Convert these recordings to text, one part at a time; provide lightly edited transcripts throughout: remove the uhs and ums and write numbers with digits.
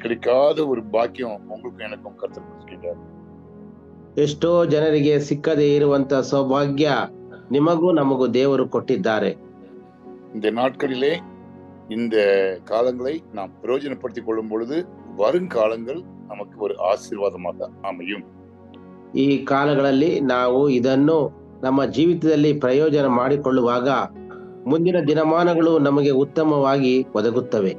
கிடைக்காத ஒரு பாக்கியம் உங்களுக்கும் எனக்கும் கர்த்தர் கொடுத்திருக்கிறார். ಎಷ್ಟೋ ಜನರಿಗೆ ಸಿಕ್ಕದೇ ಇರುವಂತ ಸೌಭಾಗ್ಯ ನಿಮಗೂ ನಮಗೂ ದೇವರು ಕೊಟ್ಟಿದ್ದಾರೆ. இந்த நாட்களிலே இந்த காலங்களை நாம் பிரயோஜனப்படுத்திக் கொள்ளும் பொழுது வருங்காலங்கள் நமக்கு ஒரு ஆசீர்வாதமாக அமையும். ಈ ಕಾಲಗಳಲ್ಲಿ ನಾವು ಇದನ್ನು ನಮ್ಮ ಜೀವಿತದಲ್ಲಿ ಪ್ರಯೋಜನ ಮಾಡಿಕೊಳ್ಳುವಾಗ ಮುಂದಿನ ದಿನಮಾನಗಳು ನಮಗೆ ಉತ್ತಮವಾಗಿ ಒದಗುತ್ತವೆ.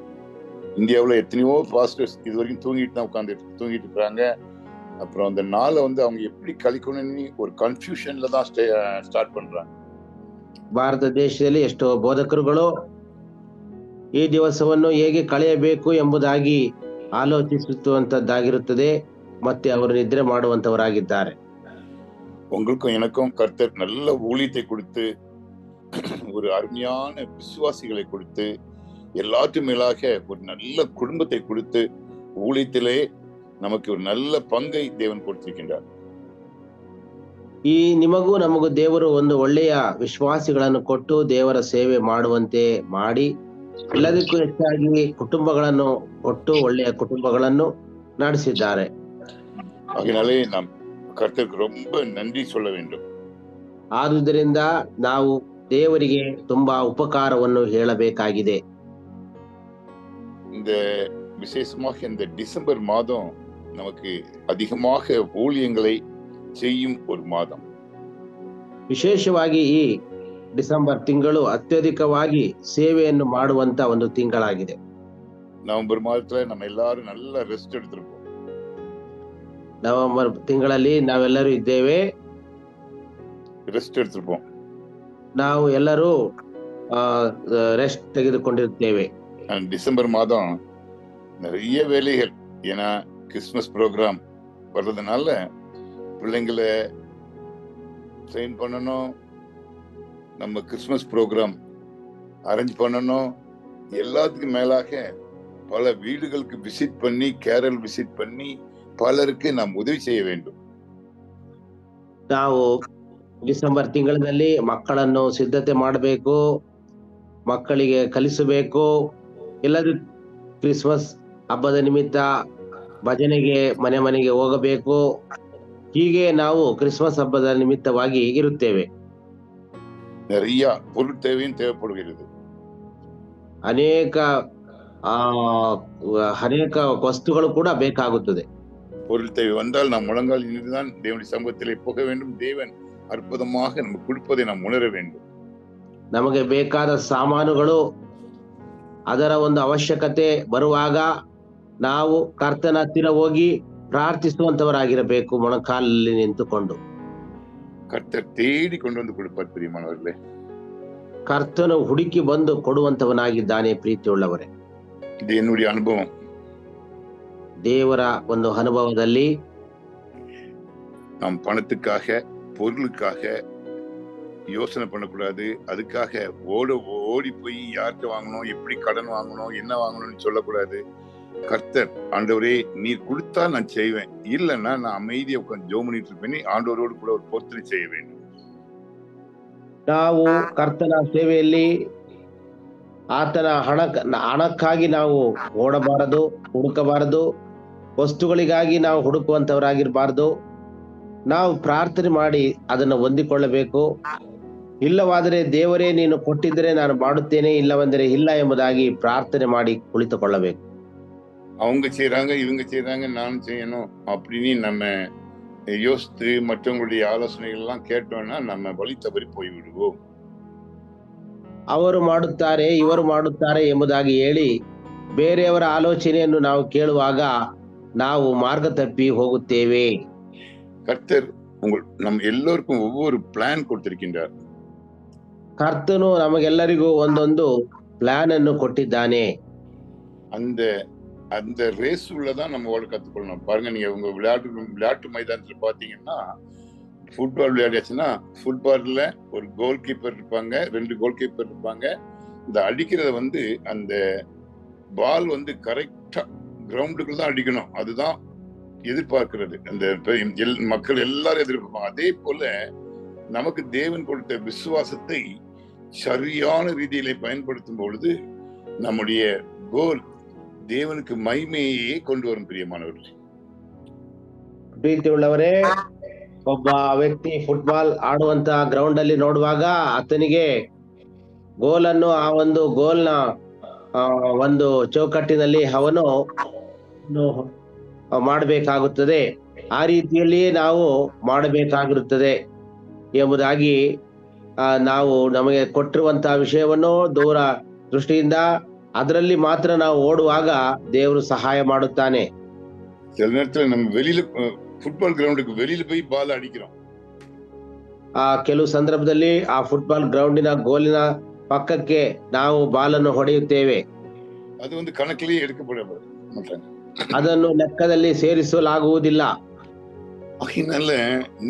இந்தியாவில் எத்தனையோ பாஸ்டர்ஸ் இது வரைக்கும் தூங்கிட்டு தான் தூங்கிட்டு இருக்கிறாங்க. அப்புறம் அந்த நாளை அவங்க எப்படி கழிக்கணும்னு ஒரு கன்ஃபியூஷன்ல தான் ஸ்டார்ட் பண்றாங்க. ಭಾರತ ದೇಶದಲ್ಲಿ ಎಷ್ಟೋ ಬೋಧಕರುಗಳು ಈ ದಿವಸವನ್ನು ಹೇಗೆ ಕಳೆಯಬೇಕು ಎಂಬುದಾಗಿ ಆಲೋಚಿಸುವಂತದ್ದಾಗಿರುತ್ತದೆ, ಮತ್ತೆ ಅವರು ನಿದ್ರೆ ಮಾಡುವಂತವರಾಗಿದ್ದಾರೆ. உங்களுக்கும் எனக்கும் கர்த்தர் நல்ல ஊழியத்தை கொடுத்து ஒரு அருமையான விசுவாசிகளை கொடுத்து எல்லாத்துக்கும் மேலாக ஒரு நல்ல குடும்பத்தை கொடுத்து ஊழியத்திலே நமக்கு ஒரு நல்ல பங்கை தேவன் கொடுத்திருக்கின்றார். ಈ ನಿಮಗೂ ನಮಗೂ ದೇವರು ಒಂದು ಒಳ್ಳೆಯ ವಿಶ್ವಾಸಿಗಳನ್ನು ಕೊಟ್ಟು ದೇವರ ಸೇವೆ ಮಾಡುವಂತೆ ಮಾಡಿ ಎಲ್ಲದಕ್ಕೂ ಹೆಚ್ಚಾಗಿ ಕುಟುಂಬಗಳನ್ನು ಕೊಟ್ಟು ಒಳ್ಳೆಯ ಕುಟುಂಬಗಳನ್ನು ನಡೆಸಿದ್ದಾರೆ. அதனாலே நாம் கர்த்தருக்கு ரொம்ப நன்றி சொல்ல வேண்டும். ಆದುದರಿಂದ ನಾವು ದೇವರಿಗೆ ತುಂಬಾ ಉಪಕಾರವನ್ನು ಹೇಳಬೇಕಾಗಿದೆ. இந்த விசேஷமாக இந்த டிசம்பர் மாதம் நமக்கு அதிகமாக ஊழியங்களை செய்யும் ஒரு மாதம். ವಿಶೇಷವಾಗಿ ಈ ಡಿಸೆಂಬರ್ ತಿಂಗಳು ಅತ್ಯಧಿಕವಾಗಿ ಸೇವೆಯನ್ನು ಮಾಡುವಂತ ಒಂದು ತಿಂಗಳಾಗಿದೆ. நவம்பர் மாதத்துல நம்ம எல்லாரும் நல்ல ரெஸ்ட் எடுத்திருப்போம். ನವೆಂಬರ್ ತಿಂಗಳಲ್ಲಿ ನಾವೆಲ್ಲರೂ ಇದ್ದೇವೆ, ரெஸ்ட் எடுத்திருப்போம். ನಾವು ಎಲ್ಲರೂ ರೆಸ್ಟ್ ತೆಗೆದುಕೊಂಡಿರ್ತೇವೆ. டிசம்பர் மாதம் நிறைய வேலைகள், ஏன்னா கிறிஸ்துமஸ் ப்ரோக்ராம் வர்றதுனால பிள்ளைங்களை ட்ரெயின் பண்ணணும், நம்ம கிறிஸ்துமஸ் ப்ரோக்ராம் அரேஞ்ச் பண்ணணும். எல்லாத்துக்கும் மேலாக பல வீடுகளுக்கு விசிட் பண்ணி கேரல் விசிட் பண்ணி பலருக்கு நாம் உதவி செய்ய வேண்டும். ನಾವು ಡಿಸೆಂಬರ್ ತಿಂಗಳಲ್ಲಿ ಮಕ್ಕಳನ್ನು ಸಿದ್ಧತೆ ಮಾಡಬೇಕು, ಮಕ್ಕಳಿಗೆ ಕಲಿಸಬೇಕು, ಎಲ್ಲರೂ ಕ್ರಿಸ್ಮಸ್ ಹಬ್ಬದ ನಿಮಿತ್ತ ಭಜನೆಗೆ ಮನೆ ಮನೆಗೆ ಹೋಗಬೇಕು. ಹೀಗೆ ನಾವು ಕ್ರಿಸ್ಮಸ್ ಹಬ್ಬದ ನಿಮಿತ್ತವಾಗಿ ಇರುತ್ತೇವೆ. நிறைய பொருள் தேவையும் தேவைப்படுகிறது. ಅನೇಕ ವಸ್ತುಗಳು ಕೂಡ ಬೇಕಾಗುತ್ತದೆ. பொருள் தேவை வந்தால் நாம் முழங்கால் நின்றுதான் தேவனுடைய சமூகத்திலே போக வேண்டும். தேவன் அற்புதமாக நமக்கு கொடுப்பதை நாம் உணர வேண்டும். ನಮಗೆ ಬೇಕಾದ ಸಾಮಾನುಗಳು ಅದರ ಒಂದು ಅವಶ್ಯಕತೆ ಬರುವಾಗ ನಾವು ಕರ್ತನ ಹತ್ತಿರ ಹೋಗಿ ಪ್ರಾರ್ಥಿಸುವಂತವರಾಗಿರಬೇಕು, ಮೊಣಕಾಲಲ್ಲಿ ನಿಂತುಕೊಂಡು. கர்த்தர் தேடி கொண்டு வந்து கொடுப்பார் பிரியமானவர்களே. ಕರ್ತನು ಹುಡುಕಿ ಬಂದು ಕೊಡುವಂತವನಾಗಿದ್ದಾನೆ ಪ್ರೀತಿಯುಳ್ಳವರೇ. இது என்னுடைய அனுபவம். ದೇವರ ಒಂದು ಅನುಭವದಲ್ಲಿ நாம் பணத்துக்காக பொருளுக்காக யோசனை பண்ணக்கூடாது. அதுக்காக ஓடி போய் யார்கிட்ட வாங்கணும், எப்படி கடன் வாங்கணும், என்ன வாங்கணும்னு சொல்லக்கூடாது. கர்த்தர், ஆண்டவரே நீர் கொடுத்தா நான் செய்வேன், இல்லைன்னா நான் அமைதியை உட்காந்து ஜெபம் பண்ணிட்டு இருப்பேன், ஆண்டவரோடு கூட ஒரு பொருத்தனை செய்ய வேண்டும். ನಾವು ಕರ್ತನ ಸೇವೆಯಲ್ಲಿ ಆತನ ಹಣಕ್ಕಾಗಿ ನಾವು ಓಡಬಾರದು, ಹುಡುಕಬಾರದು, ವಸ್ತುಗಳಿಗಾಗಿ ನಾವು ಹುಡುಕುವಂತವರಾಗಿರಬಾರದು. ನಾವು ಪ್ರಾರ್ಥನೆ ಮಾಡಿ ಅದನ್ನು ಹೊಂದಿಕೊಳ್ಳಬೇಕು. ಇಲ್ಲವಾದರೆ ದೇವರೇ ನೀನು ಕೊಟ್ಟಿದ್ದರೆ ನಾನು ಮಾಡುತ್ತೇನೆ, ಇಲ್ಲವೆಂದರೆ ಇಲ್ಲ ಎಂಬುದಾಗಿ ಪ್ರಾರ್ಥನೆ ಮಾಡಿ ಕುಳಿತುಕೊಳ್ಳಬೇಕು. அவங்க செய்யறாங்க, இவங்க செய்யறாங்க, நானும் செய்யணும் அப்படின்னு நம்ம யோசித்து மற்றவங்களுடைய ஆலோசனைகள் எல்லாம் கேட்டோம்னா நம்ம வழி தவறி போய் விடுவோம். ಅವರು ಮಾಡುತ್ತಾರೆ, ಇವರು ಮಾಡುತ್ತಾರೆ ಎಂಬುದಾಗಿ ಹೇಳಿ ಬೇರೆಯವರ ಆಲೋಚನೆಯನ್ನು ನಾವು ಕೇಳುವಾಗ ನಾವು ಮಾರ್ಗ ತಪ್ಪಿ ಹೋಗುತ್ತೇವೆ. கர்த்தர் நம் எல்லோருக்கும் ஒவ்வொரு பிளான் கொடுத்திருக்கின்றார். ಕರ್ತನು ನಮಗೆಲ್ಲರಿಗೂ ಒಂದೊಂದು ಪ್ಲಾನ್ ಅನ್ನು ಕೊಟ್ಟಿದ್ದಾನೆ. அந்த அந்த ரேஸ் உள்ளதான் நம்ம ஓட கத்துக்கொள்ளணும். பாருங்க, நீங்க உங்க விளையாட்டு மைதானத்துல பாத்தீங்கன்னா ஃபுட்பால் விளையாடியாச்சுன்னா ஃபுட்பால்ல ஒரு கோல் கீப்பர் இருப்பாங்க, 2 கோல் கீப்பர் இருப்பாங்க. இந்த அடிக்கிறத அந்த பால் கரெக்டா கிரவுண்டுக்குள்ள தான் அடிக்கணும், அதுதான் எதிர்பார்க்கிறது அந்த மக்கள் எல்லாரும் எதிர்பார்ப்பாங்க. அதே போல நமக்கு தேவன் கொடுத்த விசுவாசத்தை சரியான ரீதியிலே பயன்படுத்தும் பொழுது நம்முடைய கோல் தேவனுக்கு மகிமையே கொண்டு வரும் பிரியமானவர்களே. ಪ್ರೀತಿ ಉಳ್ಳವರೇ, ಒಬ್ಬ ವ್ಯಕ್ತಿ ಫುಟ್ಬಾಲ್ ಆಡುವಂತ ಗ್ರೌಂಡ್ ಅಲ್ಲಿ ನೋಡುವಾಗ ಆತನಿಗೆ ಗೋಲನ್ನು ಆ ಒಂದು ಗೋಲ್ನ ಒಂದು ಚೌಕಟ್ಟಿನಲ್ಲಿ ಅವನು ಮಾಡಬೇಕಾಗುತ್ತದೆ. ಆ ರೀತಿಯಲ್ಲಿ ನಾವು ಮಾಡಬೇಕಾಗಿರುತ್ತದೆ ಎಂಬುದಾಗಿ ನಾವು ನಮಗೆ ಕೊಟ್ಟಿರುವಂತಹ ವಿಷಯವನ್ನು ದೂರ ದೃಷ್ಟಿಯಿಂದ ಅದರಲ್ಲಿ ಮಾತ್ರ ನಾವು ಓಡುವಾಗ ದೇವರು ಸಹಾಯ ಮಾಡುತ್ತಾನೆ. சில நேரத்துல நம்ம வெளியில ஃபுட்பால் கிரவுண்டுக்கு வெளியில போய் பால் அடிக்கிறோம். ಕೆಲವು ಸಂದರ್ಭದಲ್ಲಿ ಆ ಫುಟ್ಬಾಲ್ ಗ್ರೌಂಡಿನ ಗೋಲಿನ ಪಕ್ಕಕ್ಕೆ ನಾವು ಬಾಲನ್ನು ಹೊಡೆಯುತ್ತೇವೆ. அது வந்து கணக்கிலேயே எடுக்கப்பட மாட்டாங்க. ಅದನ್ನು ಲೆಕ್ಕದಲ್ಲಿ ಸೇರಿಸಲಾಗುವುದಿಲ್ಲ. அதனால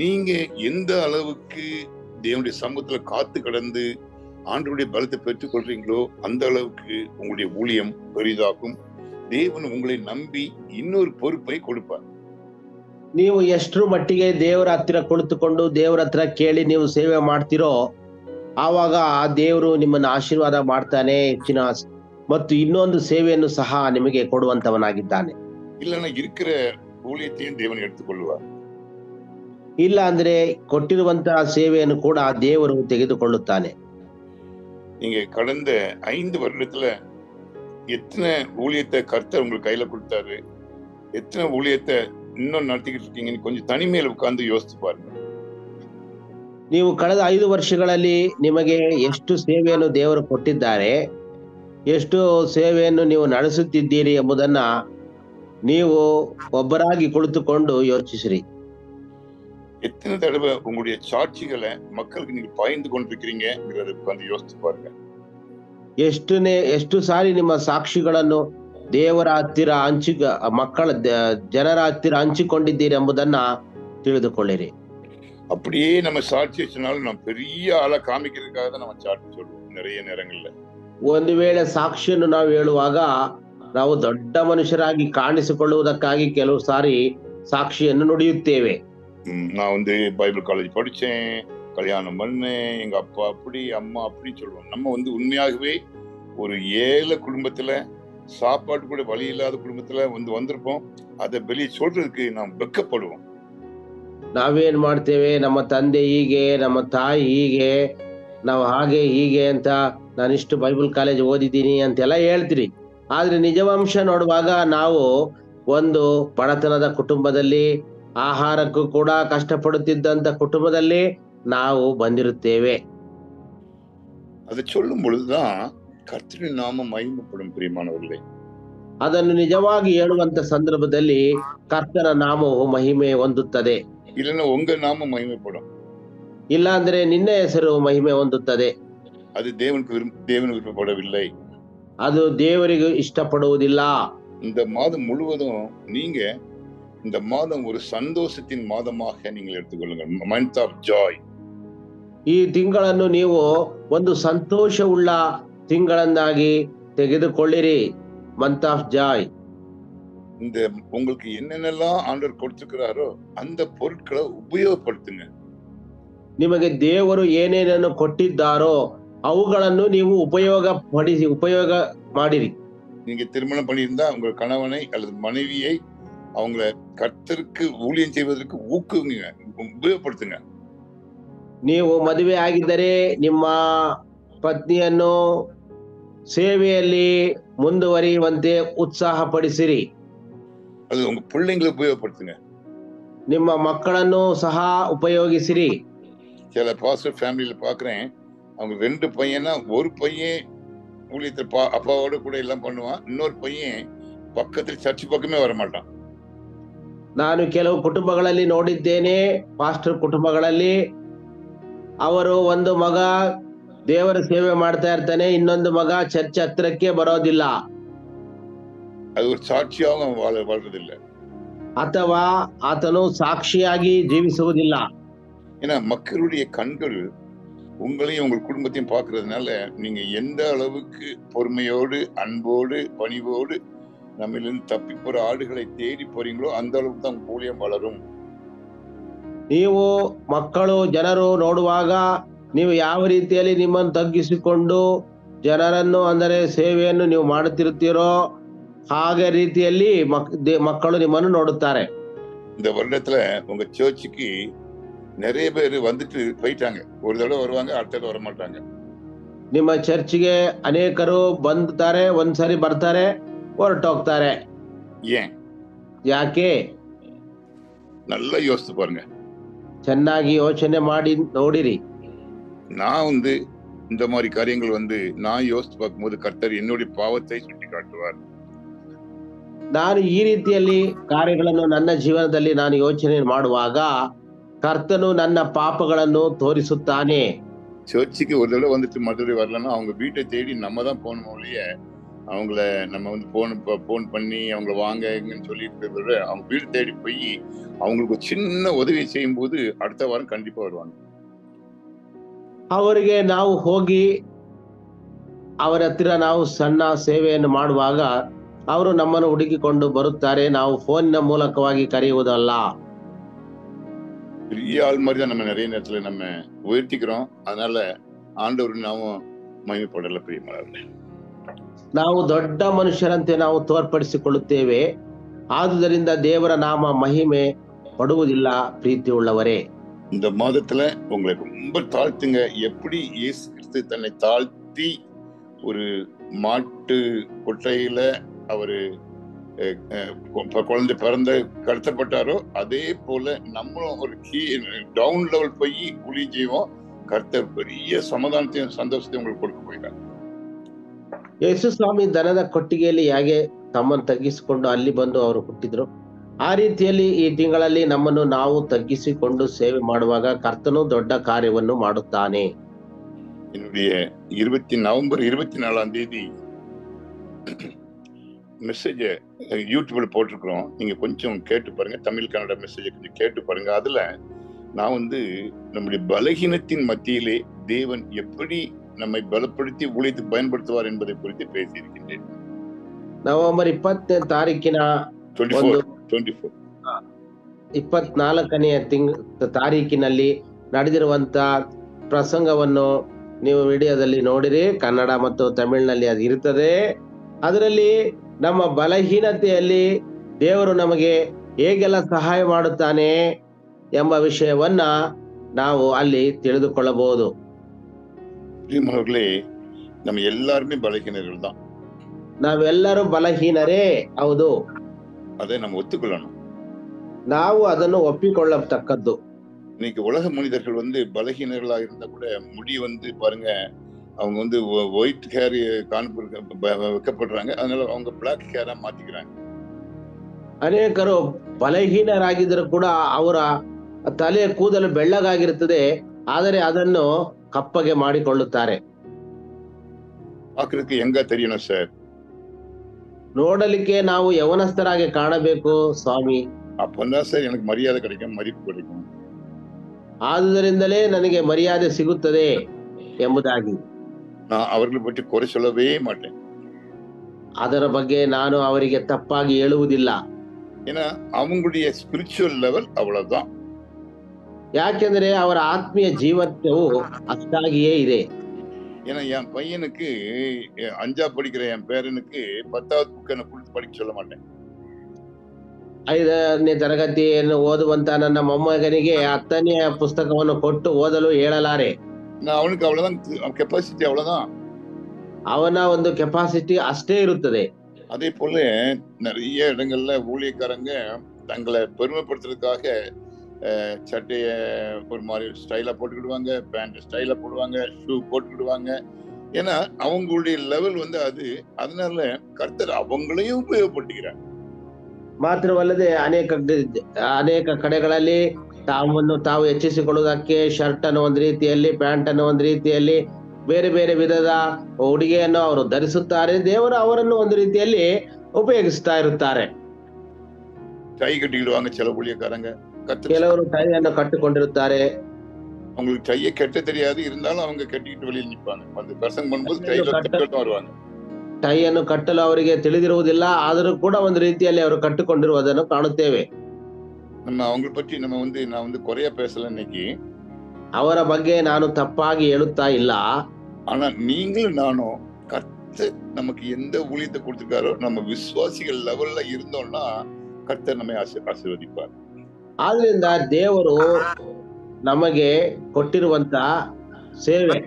நீங்க எந்த அளவுக்கு தேவனுடைய சமூகத்துல காத்து கடந்து ஆண்டவருடைய பலத்தை பெற்றுக் கொள்றீங்களோ அந்த அளவுக்கு உங்களுடைய ஊழியம் பெரிதாகும். தேவன் உங்களை நம்பி இன்னொரு பொறுப்பை கொடுப்பார். ನೀವು ಎಷ್ಟರ ಮಟ್ಟಿಗೆ ದೇವರ ಹತ್ತಿರ ಕುಳಿತುಕೊಂಡು ದೇವರ ಹತ್ರ ಕೇಳಿ ನೀವು ಸೇವೆ ಮಾಡ್ತಿರೋ ಆವಾಗ ಆ ದೇವರು ನಿಮ್ಮನ್ನು ಆಶೀರ್ವಾದ ಮಾಡ್ತಾನೆ, ಹೆಚ್ಚಿನ ಮತ್ತು ಇನ್ನೊಂದು ಸೇವೆಯನ್ನು ಸಹ ನಿಮಗೆ ಕೊಡುವಂತವನಾಗಿದ್ದಾನೆ. இல்லைன்னா இருக்கிற ஊழியத்தையும் தேவன் எடுத்துக்கொள்வார். ಇಲ್ಲ ಅಂದ್ರೆ ಕೊಟ್ಟಿರುವಂತಹ ಸೇವೆಯನ್ನು ಕೂಡ ದೇವರು ತೆಗೆದುಕೊಳ್ಳುತ್ತಾನೆ. நீங்க கடந்த 5 வருடத்துல எத்தனை ஊழியத்தை கர்த்தர் உங்களுக்கு கையில கொடுத்தாரு, எத்தனை ஊழியத்தை இன்னும் நடத்திக்கிட்டு இருக்கீங்கன்னு கொஞ்சம் தனிமையில உட்கார்ந்து யோசிச்சு பாருங்க. ನೀವು ಕಳೆದ 5 ವರ್ಷಗಳಲ್ಲಿ ನಿಮಗೆ ಎಷ್ಟು ಸೇವೆಯನ್ನು ದೇವರು ಕೊಟ್ಟಿದ್ದಾರೆ, ಎಷ್ಟು ಸೇವೆಯನ್ನು ನೀವು ನಡೆಸುತ್ತಿದ್ದೀರಿ ಎಂಬುದನ್ನ ನೀವು ಒಬ್ಬರಾಗಿ ಕುಳಿತುಕೊಂಡು ಯೋಚಿಸಿರಿ. எத்தனை தடவை உங்களுடைய சாட்சிகளை மக்களுக்கு நீங்க பகிர்ந்து கொண்டிருக்கிறீங்கிறத உட்கார்ந்து யோசிச்சு பாருங்க. ಎಷ್ಟು ಸಾರಿ ನಿಮ್ಮ ಸಾಕ್ಷಿಗಳನ್ನು ದೇವರ ಹತ್ತಿರ ಜನರ ಹತ್ತಿರ ಹಂಚಿಕೊಂಡಿದ್ದೀರಿ ಎಂಬುದನ್ನ ತಿಳಿದುಕೊಳ್ಳಿರಿ. அப்படியே நம்ம சாட்சி வச்சனாலும் நம்ம பெரிய ஆளா காமிக்கிறதுக்காக தான் நம்ம சாட்சி சொல்லுவோம் நிறைய நேரங்கள்ல. ಒಂದು ವೇಳೆ ಸಾಕ್ಷಿಯನ್ನು ನಾವು ಹೇಳುವಾಗ ನಾವು ದೊಡ್ಡ ಮನುಷ್ಯರಾಗಿ ಕಾಣಿಸಿಕೊಳ್ಳುವುದಕ್ಕಾಗಿ ಕೆಲವು ಸಾರಿ ಸಾಕ್ಷಿಯನ್ನು ನುಡಿಯುತ್ತೇವೆ. நான் வந்து பைபிள் காலேஜ் படிச்சேன், கல்யாணம் பண்ணேன், எங்க அப்பா அப்படி அம்மா அப்படி சொல்லுவோம். நம்ம வந்து உண்மையாகவே ஒரு ஏழை குடும்பத்துல சாப்பாடு கூட வழி இல்லாத குடும்பத்துல வந்திருப்போம். அதை வெளியே சொல்றதுக்கு நாம் வெட்கப்படுவோம். ನಾವೇನ್ ಮಾಡ್ತೇವೆ, ನಮ್ಮ ತಂದೆ ಹೀಗೆ, ನಮ್ಮ ತಾಯಿ ಹೀಗೆ, ನಾವು ಹಾಗೆ ಹೀಗೆ ಅಂತ ನಾನಿಷ್ಟು ಬೈಬಲ್ ಕಾಲೇಜ್ ಓದಿದ್ದೀನಿ ಅಂತೆಲ್ಲ ಹೇಳ್ತೀರಿ. ಆದ್ರೆ ನಿಜವಂಶ ನೋಡುವಾಗ ನಾವು ಒಂದು ಬಡತನದ ಕುಟುಂಬದಲ್ಲಿ, ಆಹಾರಕ್ಕೂ ಕೂಡ ಕಷ್ಟಪಡುತ್ತಿದ್ದಂತ ಕುಟುಂಬದಲ್ಲಿ ನಾವು ಬಂದಿರುತ್ತೇವೆ. அதை சொல்லும் பொழுதுதான் கர்த்தரின் நாமம் மகிமைப்படும் பிரியமானவர்களே. ಅದನ್ನು ನಿಜವಾಗಿ ಹೇಳುವಂತ ಸಂದರ್ಭದಲ್ಲಿ ಕರ್ತನ ನಾಮವು ಮಹಿಮೆ ಹೊಂದುತ್ತದೆ. இல்லைன்னா உங்க நாமம் மகிமைப்படும். ಇಲ್ಲ ಅಂದ್ರೆ ನಿನ್ನ ಹೆಸರು ಮಹಿಮೆ ಹೊಂದುತ್ತದೆ. அது தேவன் விருப்பப்படவில்லை. ಅದು ದೇವರಿಗೂ ಇಷ್ಟಪಡುವುದಿಲ್ಲ. இந்த மாதம் முழுவதும் நீங்க இந்த மாதம் ஒரு சந்தோஷத்தின் மாதமாக நீங்கள் எடுத்துக்கொள்ளுங்கள். Month of joy. ಈ ತಿಂಗಳನ್ನು ನೀವು ಒಂದು ಸಂತೋಷವುಳ್ಳ ತಿಂಗಳನ್ನಾಗಿ ತೆಗೆದುಕೊಳ್ಳಿರಿ. Month of joy. இந்த உங்களுக்கு என்னென்னலாம் ஆண்டவர் கொடுத்திருக்கிறாரோ அந்த பொருட்களை உபயோகப்படுத்துங்க. ನಿಮಗೆ ದೇವರು ಏನೇನನ್ನು ಕೊಟ್ಟಿದ್ದಾರೋ ಅವುಗಳನ್ನು ನೀವು ಉಪಯೋಗ ಮಾಡಿರಿ. நீங்க திருமணம் பண்ணியிருந்தா உங்க கணவனை அல்லது மனைவியை அவங்கள கர்த்தருக்கு ஊழியம் செய்வதற்கு ஊக்குவிங்க, உபயோகப்படுத்துங்க. ನೀವು ಮದುವೆ ಆಗಿದ್ದರೆ ನಿಮ್ಮ ಪತ್ನಿಯನ್ನು ಸೇವೆಯಲ್ಲಿ ಮುಂದುವರಿಯುವಂತೆ ಉತ್ಸಾಹ ಪಡಿಸಿರಿ. அது உங்க பிள்ளைங்களை உபயோகப்படுத்துங்க. ನಿಮ್ಮ ಮಕ್ಕಳನ್ನು ಸಹ ಉಪಯೋಗಿಸಿರಿ. சில பாஸ்டர் ஃபேமிலியில பாக்குறேன், அவங்க 2 பையனா, ஒரு பையன் ஊழியத்தை அப்பாவோட கூட எல்லாம் பண்ணுவான், இன்னொரு பையன் பக்கத்துல சர்ச் பக்கமே வர மாட்டான். ನಾನು ಕೆಲವು ಕುಟುಂಬಗಳಲ್ಲಿ ನೋಡಿದ್ದೇನೆ, ಪಾಸ್ಟರ್ ಕುಟುಂಬಗಳಲ್ಲಿ ಅವರು ಒಂದು ಮಗ ದೇವರ ಸೇವೆ ಮಾಡ್ತಾ ಇರ್ತಾನೆ, ಇನ್ನೊಂದು ಮಗ ಚರ್ಚ್ ಹತ್ರಕ್ಕೆ ಬರೋದಿಲ್ಲ. அது ஒரு சாட்சியாக அவன் வாழ்றதில்ல. ಅಥವಾ ಆತನು ಸಾಕ್ಷಿಯಾಗಿ ಜೀವಿಸುವುದಿಲ್ಲ. ஏன்னா மக்களுடைய கண்கள் உங்களையும் உங்கள் குடும்பத்தையும் பார்க்கறதுனால நீங்க எந்த அளவுக்கு பொறுமையோடு, அன்போடு, பணிவோடு நம்மிலிருந்து தப்பி போற ஆடுகளை தேடி போறீங்களோ அந்த அளவுக்கு தான் ஊழியம் வளரும். ನೀವು ಮಕ್ಕಳು, ಜನರು ನೋಡುವಾಗ ನೀವು ಯಾವ ರೀತಿಯಲ್ಲಿ ನಿಮ್ಮನ್ನು ತಗ್ಗಿಸಿಕೊಂಡು ಜನರನ್ನು ಅಂದರೆ ಸೇವೆಯನ್ನು ನೀವು ಮಾಡುತ್ತಿರುತ್ತೀರೋ ಹಾಗೆ ರೀತಿಯಲ್ಲಿ ಮಕ್ಕಳು ನಿಮ್ಮನ್ನು ನೋಡುತ್ತಾರೆ. இந்த வருடத்துல உங்க சர்ச்சுக்கு நிறைய பேர் வந்துட்டு போயிட்டாங்க. ஒரு தடவை வருவாங்க, அடுத்த தடவை வர மாட்டாங்க. ನಿಮ್ಮ ಚರ್ಚ್ಗೆ ಅನೇಕರು ಬಂದುತ್ತಾರೆ, ಒಂದ್ಸರಿ ಬರ್ತಾರೆ, ಹೊರಟೋಗ್ತಾರೆ. ஏன்? ಯಾಕೆ? நல்லா யோசித்து பாருங்க. ಚೆನ್ನಾಗಿ ಯೋಚನೆ ಮಾಡಿ ನೋಡಿರಿ. நான் வந்து இந்த மாதிரி காரியங்கள் வந்து நான் யோசித்து பார்க்கும்போது கர்த்தர் என்னுடைய பாவத்தை சுட்டி காட்டுவார். ನಾನು ಈ ರೀತಿಯಲ್ಲಿ ಕಾರ್ಯಗಳನ್ನು ನನ್ನ ಜೀವನದಲ್ಲಿ ನಾನು ಯೋಚನೆ ಮಾಡುವಾಗ ಕರ್ತನು ನನ್ನ ಪಾಪಗಳನ್ನು ತೋರಿಸುತ್ತಾನೆ. சர்ச்சுக்கு ஒரு தடவை வந்துட்டு மறுபடி வரலன்னா அவங்க வீட்டை தேடி நம்ம தான் போகணும் ஒழிய அவங்கள நம்ம வந்து போன் பண்ணி அவங்கள வாங்க எங்கன்னு சொல்லி இருக்கிறத விட அவங்க வீடு தேடி போய் அவங்களுக்கு ஒரு சின்ன உதவி செய்யும் போது அடுத்த வாரம் கண்டிப்பா வருவாங்க. ಅವರಿಗೆ ನಾವು ಹೋಗಿ ಅವರ ಹತ್ತಿರ ನಾವು ಸಣ್ಣ ಸೇವೆಯನ್ನು ಮಾಡುವಾಗ ಅವರು ನಮ್ಮನ್ನು ಹುಡುಕಿಕೊಂಡು ಬರುತ್ತಾರೆ. ನಾವು ಫೋನಿನ ಮೂಲಕವಾಗಿ ಕರೆಯುವುದಲ್ಲ. பெரிய ஆள் மாதிரி தான் நம்ம நிறைய நேரத்துல நம்ம உயர்த்திக்கிறோம். அதனால ஆண்டவர் நாமும் மகிமைப்படல பிரியமானவர்களே. ನಾವು ದೊಡ್ಡ ಮನುಷ್ಯರಂತೆ ನಾವು ತೋರ್ಪಡಿಸಿಕೊಳ್ಳುತ್ತೇವೆ. ಆದುದರಿಂದ ದೇವರ ನಾಮ ಮಹಿಮೆ ಪಡುವುದಿಲ್ಲ ಪ್ರೀತಿಯುಳ್ಳವರೇ. இந்த மாதத்துல உங்களை ரொம்ப தாழ்த்துங்க. எப்படி இயேசு கிறிஸ்து தன்னை தாழ்த்தி ஒரு மாட்டு கொட்டையில அவரு குழந்தை பிறந்த கடத்தப்பட்டாரோ அதே போல நம்மளும் ஒரு டவுன் லெவல் போய் குழி செய்வோம். கர்த்தர் பெரிய சமாதானத்தையும் சந்தோஷத்தையும் உங்களுக்கு கொடுக்க போயிட்டாங்க. ಯೇಸು ಸ್ವಾಮಿ ದನದ ಕೊಟ್ಟಿಗೆಯಲ್ಲಿ ಹೇಗೆ ತಮ್ಮನ್ನು ತಗ್ಗಿಸಿಕೊಂಡು ಅಲ್ಲಿ ಬಂದು ಅವರು ಹುಟ್ಟಿದ್ರು, ಆ ರೀತಿಯಲ್ಲಿ ಈ ತಿಂಗಳಲ್ಲಿ ನಮ್ಮನ್ನು ನಾವು ತಗ್ಗಿಸಿಕೊಂಡು ಸೇವೆ ಮಾಡುವಾಗ ಕರ್ತನು ದೊಡ್ಡ ಕಾರ್ಯವನ್ನು ಮಾಡುತ್ತಾನೆ. என்னுடைய நவம்பர் 24 மெசேஜ யூடியூப்ல போட்டிருக்கிறோம். நீங்க கொஞ்சம் கேட்டு பாருங்க. தமிழ் கன்னட மெசேஜை கொஞ்சம் கேட்டு பாருங்க. அதுல நான் வந்து நம்முடைய பலகீனத்தின் மத்தியிலே தேவன் எப்படி நம்மை பலப்படுத்தி ஊழியத்தை பயன்படுத்துவார் என்பதை குறித்து பேசியிருக்கின்றேன். ನವೆಂಬರ್ 20ನೇ ತಾರೀಕಿನ 24ನೇ ತಾರೀಕಿನಲ್ಲಿ ನಡೆದಿರುವಂತ ಪ್ರಸಂಗವನ್ನು ನೀವು ವಿಡಿಯೋದಲ್ಲಿ ನೋಡಿರಿ. ಕನ್ನಡ ಮತ್ತು ತಮಿಳಿನಲ್ಲಿ ಅದು ಇರುತ್ತದೆ. ಅದರಲ್ಲಿ ನಮ್ಮ ಬಲಹೀನತೆಯಲ್ಲಿ ದೇವರು ನಮಗೆ ಹೇಗೆಲ್ಲ ಸಹಾಯ ಮಾಡುತ್ತಾನೆ ಎಂಬ ವಿಷಯವನ್ನ ನಾವು ಅಲ್ಲಿ ತಿಳಿದುಕೊಳ್ಳಬಹುದು. நம்ம எல்லாருமே பலகீனர்கள் தான். ನಾವೆಲ್ಲರೂ ಬಲಹೀನರೇ, ಹೌದು. அதை நம்ம ஒத்துக்கொள்ளணும். ನಾವು ಅದನ್ನು ಒಪ್ಪಿಕೊಳ್ಳತಕ್ಕದ್ದು. இன்னைக்கு உலக மனிதர்கள் வந்து பலகீனர்களா இருந்தா கூட முடி வந்து பாருங்க, அவங்க வந்து ஒயிட் ஹேர் வைக்கப்படுறாங்க. அதனால அவங்க பிளாக் ஹேரா மாத்திக்கிறாங்க. ಅನೇಕರು ಬಲಹೀನರಾಗಿದ್ದರೂ ಕೂಡ ಅವರ ತಲೆ ಕೂದಲು ಬೆಳ್ಳಗಾಗಿರುತ್ತದೆ, ಆದರೆ ಅದನ್ನು ಕಪ್ಪಗೆ ಮಾಡಿಕೊಳ್ಳುತ್ತಾರೆ. பாக்குறதுக்கு எங்க தெரியணும் சார்? ನೋಡಲಿಕ್ಕೆ ನಾವು ಯವನಸ್ಥರಾಗಿ ಕಾಣಬೇಕು ಸ್ವಾಮಿ. அப்பதான் சார் எனக்கு மரியாதை கிடைக்கும், மதிப்பு கிடைக்கும். ಆದುದರಿಂದಲೇ ನನಗೆ ಮರ್ಯಾದೆ ಸಿಗುತ್ತದೆ ಎಂಬುದಾಗಿ. நான் அவர்களை பற்றி குறை சொல்லவே மாட்டேன். ಅದರ ಬಗ್ಗೆ ನಾನು ಅವರಿಗೆ ತಪ್ಪಾಗಿ ಹೇಳುವುದಿಲ್ಲ. ஏன்னா அவங்களுடைய ஸ்பிரிச்சுவல் லெவல் அவ்வளவுதான். ಯಾಕೆಂದ್ರೆ ಅವರ ಆತ್ಮೀಯ ಜೀವನವು ಅಷ್ಟಾಗಿಯೇ ಇದೆ. ஏன்னா என் பையனுக்கு 5ஆவது படிக்கிற என் பேரனுக்கு 10வது புக் கொடுத்து படிக்க சொல்ல மாட்டேன். 5ನೇ ತರಗತಿಯನ್ನು ಓದುವಂತ ನನ್ನ ಮೊಮ್ಮಗನಿಗೆ 10ನೇ ಪುಸ್ತಕವನ್ನು ಕೊಟ್ಟು ಓದಲು ಹೇಳಲಾರೆ. அவனுக்கு அவ்வளவுதான் கெப்பாசிட்டி, அவ்வளவுதான். ಅವನ ಒಂದು ಕೆಪಾಸಿಟಿ ಅಷ್ಟೇ ಇರುತ್ತದೆ. அதே போல நிறைய இடங்கள்ல ஊழியக்காரங்க தங்களை பெருமைப்படுத்துறதுக்காக சட்டைய ஒரு மாதிரி ஸ்டைலா போட்டுக்கிடுவாங்க, பேண்ட் ஸ்டைலா போடுவாங்க, ஷூ போட்டுக்கிடுவாங்க. ஏன்னா அவங்களுடைய லெவல் வந்து அது. அதனால கர்த்தர் அவங்களையும் உபயோகப்படுத்திக்கிறாங்க. ಮಾತ್ರವಲ್ಲದೆ ಅನೇಕ ಕಡೆಗಳಲ್ಲಿ ತಾವು ಹೆಚ್ಚಿಸಿಕೊಳ್ಳುವುದಕ್ಕೆ ಶರ್ಟ್ ಅನ್ನು ಒಂದು ರೀತಿಯಲ್ಲಿ, ಪ್ಯಾಂಟ್ ಅನ್ನು ಒಂದು ರೀತಿಯಲ್ಲಿ, ಬೇರೆ ಬೇರೆ ವಿಧದ ಉಡುಗೆಯನ್ನು ಅವರು ಧರಿಸುತ್ತಾರೆ. ದೇವರು ಅವರನ್ನು ಒಂದು ರೀತಿಯಲ್ಲಿ ಉಪಯೋಗಿಸ್ತಾ ಇರುತ್ತಾರೆ. ಟೈ ಕಟ್ಟಿடுவாங்க சில ஊழியக்காரங்க. ಕೆಲವರು ಟೈಯನ್ನು ಕಟ್ಟಿಕೊಂಡಿರುತ್ತಾರೆ. அவங்களுக்கு டையை கட்ட தெரியாது, இருந்தாலும் அவங்க கட்டிக்கிட்டு வெளியில் நிற்பாங்க. அந்த பிரசங்கம் பண்ணும்போது டைல கட்டிட்டு வருவாங்க. ಟೈಯನ್ನು ಕಟ್ಟಲು ಅವರಿಗೆ ತಿಳಿದಿರುವುದಿಲ್ಲ, ಆದರೂ ಕೂಡ ಒಂದು ರೀತಿಯಲ್ಲಿ ಅವರು ಕಟ್ಟಿಕೊಂಡಿರುವುದನ್ನು ಕಾಣುತ್ತೇವೆ. நம்ம அவங்களை பற்றி நான் வந்து குறைய பேசல இன்னைக்கு. ಅವರ ಬಗ್ಗೆ ನಾನು ತಪ್ಪಾಗಿ ಹೇಳುತ್ತಾ ಇಲ್ಲ. ஆனா நீங்களும் நானும் கர்த்தர் நமக்கு எந்த ஊழியத்தை கொடுத்திருக்காரோ நம்ம விசுவாசிகள் லெவல்ல இருந்தோம்னா ಕರ್ತರ್ ನಮಗೆ ಆಶೀರ್ವದಿಪಾರ. ಆದ್ರಿಂದ ದೇವರು ನಮಗೆ ಕೊಟ್ಟಿರುವಂತ ಸೇವೆ